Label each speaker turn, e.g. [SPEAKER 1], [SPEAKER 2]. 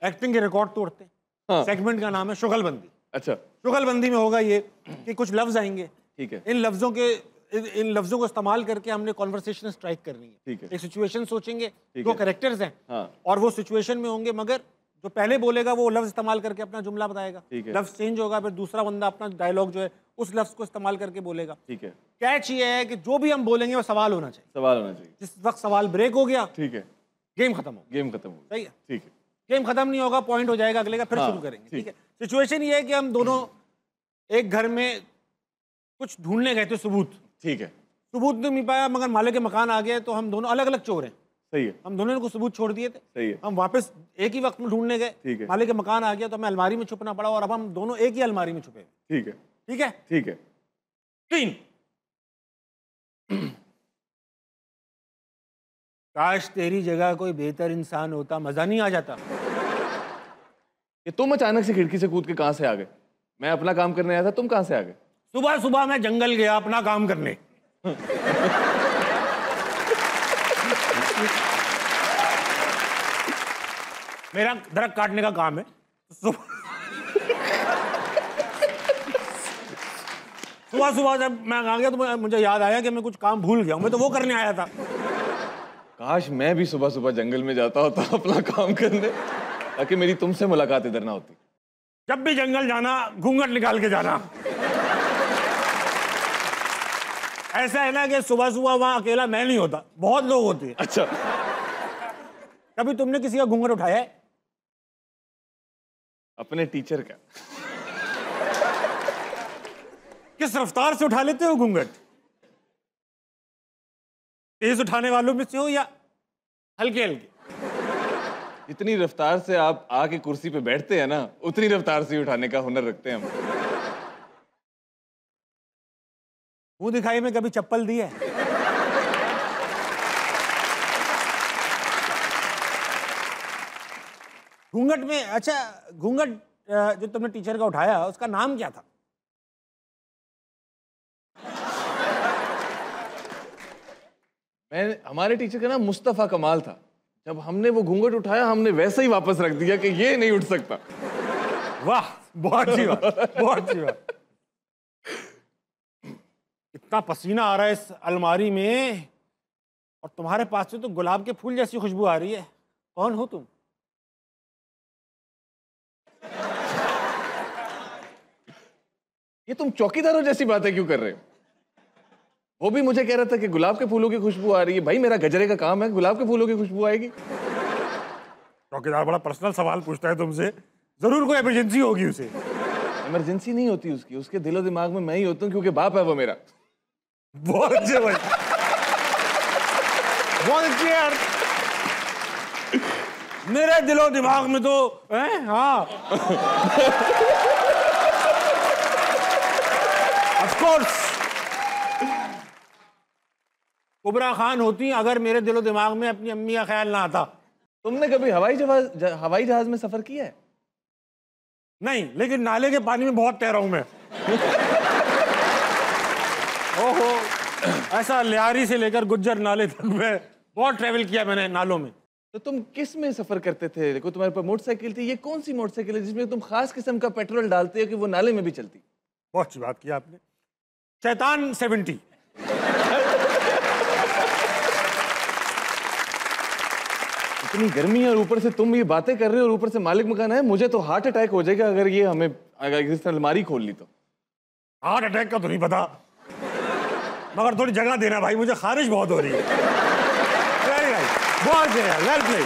[SPEAKER 1] Acting के record तोड़ते हैं।
[SPEAKER 2] हाँ।
[SPEAKER 1] सेगमेंट का नाम है शुगलबंदी।
[SPEAKER 2] अच्छा,
[SPEAKER 1] शुगलबंदी में होगा ये कि कुछ लफ्ज आएंगे,
[SPEAKER 2] ठीक है,
[SPEAKER 1] इन लफ्जों को इस्तेमाल करके हमने कॉन्वर्सेशन स्ट्राइक करनी है।
[SPEAKER 2] ठीक है,
[SPEAKER 1] एक सिचुएशन सोचेंगे,
[SPEAKER 2] ठीक
[SPEAKER 1] दो
[SPEAKER 2] है।
[SPEAKER 1] कैरेक्टर्स हैं,
[SPEAKER 2] हाँ,
[SPEAKER 1] और वो सिचुएशन में होंगे, मगर जो पहले बोलेगा वो लफ्ज इस्तेमाल करके अपना जुमला बताएगा।
[SPEAKER 2] ठीक है।
[SPEAKER 1] लफ्ज चेंज होगा, फिर दूसरा बंदा अपना डायलॉग जो है उस लफ्ज को इस्तेमाल करके बोलेगा।
[SPEAKER 2] ठीक है।
[SPEAKER 1] कैच ये है कि जो भी हम बोलेंगे वो सवाल होना चाहिए।
[SPEAKER 2] सवाल होना चाहिए।
[SPEAKER 1] जिस वक्त सवाल ब्रेक हो गया,
[SPEAKER 2] ठीक है,
[SPEAKER 1] गेम खत्म हो गया।
[SPEAKER 2] गेम खत्म हो गया।
[SPEAKER 1] सही है।
[SPEAKER 2] ठीक है,
[SPEAKER 1] गेम खत्म नहीं होगा, पॉइंट हो जाएगा अगले का, फिर
[SPEAKER 2] हाँ,
[SPEAKER 1] शुरू करेंगे।
[SPEAKER 2] ठीक।
[SPEAKER 1] ठीक है। सिचुएशन ये है कि हम दोनों एक घर में कुछ ढूंढने गए थे, सबूत।
[SPEAKER 2] ठीक है,
[SPEAKER 1] सबूत नहीं मिल पाया, मगर मालिक के मकान आ गए, तो हम दोनों अलग अलग चोर हैं।
[SPEAKER 2] सही है,
[SPEAKER 1] हम दोनों ने को सबूत छोड़ दिए थे।
[SPEAKER 2] सही है,
[SPEAKER 1] हम वापस एक ही वक्त में ढूंढने गए।
[SPEAKER 2] ठीक है,
[SPEAKER 1] मालिक के मकान आ गया तो हमें अलमारी में छुपना पड़ा, और अब हम दोनों एक ही अलमारी में छुपे।
[SPEAKER 2] ठीक है,
[SPEAKER 1] ठीक है।
[SPEAKER 2] ठीक है।
[SPEAKER 1] 3 काश तेरी जगह कोई बेहतर इंसान होता, मजा नहीं आ जाता।
[SPEAKER 2] ये तुम अचानक से खिड़की से कूद के कहां से आ गए? मैं अपना काम करने आया था, तुम कहां से आ गए?
[SPEAKER 1] सुबह सुबह मैं जंगल गया अपना काम करने। मेरा दरख्त काटने का काम है। सुबह सुबह जब मैं आ गया तो मुझे याद आया कि मैं कुछ काम भूल गया हूं, मैं तो वो करने आया था।
[SPEAKER 2] काश मैं भी सुबह सुबह जंगल में जाता होता अपना काम करने, ताकि मेरी तुमसे मुलाकात इधर ना होती।
[SPEAKER 1] जब भी जंगल जाना घूंघट निकाल के जाना। ऐसा है ना कि सुबह सुबह वहां अकेला मैं नहीं होता, बहुत लोग होते हैं।
[SPEAKER 2] अच्छा,
[SPEAKER 1] कभी तुमने किसी का घूंघट उठाया है?
[SPEAKER 2] अपने टीचर का।
[SPEAKER 1] किस रफ्तार से उठा लेते हो घूंघट? तेज उठाने वालों में से हो या हल्के हल्के?
[SPEAKER 2] जितनी रफ्तार से आप आके कुर्सी पे बैठते हैं ना, उतनी रफ्तार से उठाने का हुनर रखते हैं हम।
[SPEAKER 1] मुंह दिखाई में कभी चप्पल दी है? घूंघट में, अच्छा घूंघट जो तुमने टीचर का उठाया उसका नाम क्या था?
[SPEAKER 2] हमारे टीचर का नाम मुस्तफा कमाल था। जब हमने वो घूंघट उठाया, हमने वैसे ही वापस रख दिया कि ये नहीं उठ सकता।
[SPEAKER 1] वाह, बहुत अच्छी बात, बहुत अच्छी बात। इतना पसीना आ रहा है इस अलमारी में, और तुम्हारे पास से तो गुलाब के फूल जैसी खुशबू आ रही है। कौन हो तुम?
[SPEAKER 2] ये तुम चौकीदारों जैसी बातें क्यों कर रहे हो? वो भी मुझे कह रहा था कि गुलाब के फूलों की खुशबू आ रही है। भाई मेरा गजरे का काम है, गुलाब के फूलों की खुशबू आएगी?
[SPEAKER 1] चौकीदार बड़ा पर्सनल सवाल पूछता है तुमसे, जरूर कोई इमरजेंसी होगी उसे।
[SPEAKER 2] इमरजेंसी नहीं होती उसकी, उसके दिलो दिमाग में मैं ही होता हूँ, क्योंकि बाप है वो मेरा।
[SPEAKER 1] बहुत अच्छे भाई, बहुत अच्छे यार। मेरे दिलो दिमाग में तो हाँ, ऑफ कोर्स कुबरा खान होती अगर मेरे दिलो दिमाग में अपनी अम्मी का ख्याल ना आता।
[SPEAKER 2] तुमने कभी हवाई जहाज में सफर किया है?
[SPEAKER 1] नहीं, लेकिन नाले के पानी में बहुत तैरा हूं मैं। ओहो, ऐसा लियारी से लेकर गुज्जर नाले तक में बहुत ट्रेवल किया मैंने नालों में।
[SPEAKER 2] तो तुम किस में सफर करते थे? देखो तुम्हारे पास मोटरसाइकिल थी, ये कौन सी मोटरसाइकिल है जिसमें तुम खास किस्म का पेट्रोल डालते हो कि वो नाले में भी चलती?
[SPEAKER 1] बहुत अच्छी बात की आपने। शैतान 70।
[SPEAKER 2] इतनी गर्मी है और ऊपर से तुम ये बातें कर रहे हो और ऊपर से मालिक मकान है। मुझे तो हार्ट अटैक हो जाएगा अगर ये हमें इस अलमारी खोल ली तो।
[SPEAKER 1] हार्ट अटैक का तो नहीं पता, मगर थोड़ी जगह देना भाई, मुझे खारिश बहुत हो रही है। वेरी नाइस, बहुत वेल प्लेड।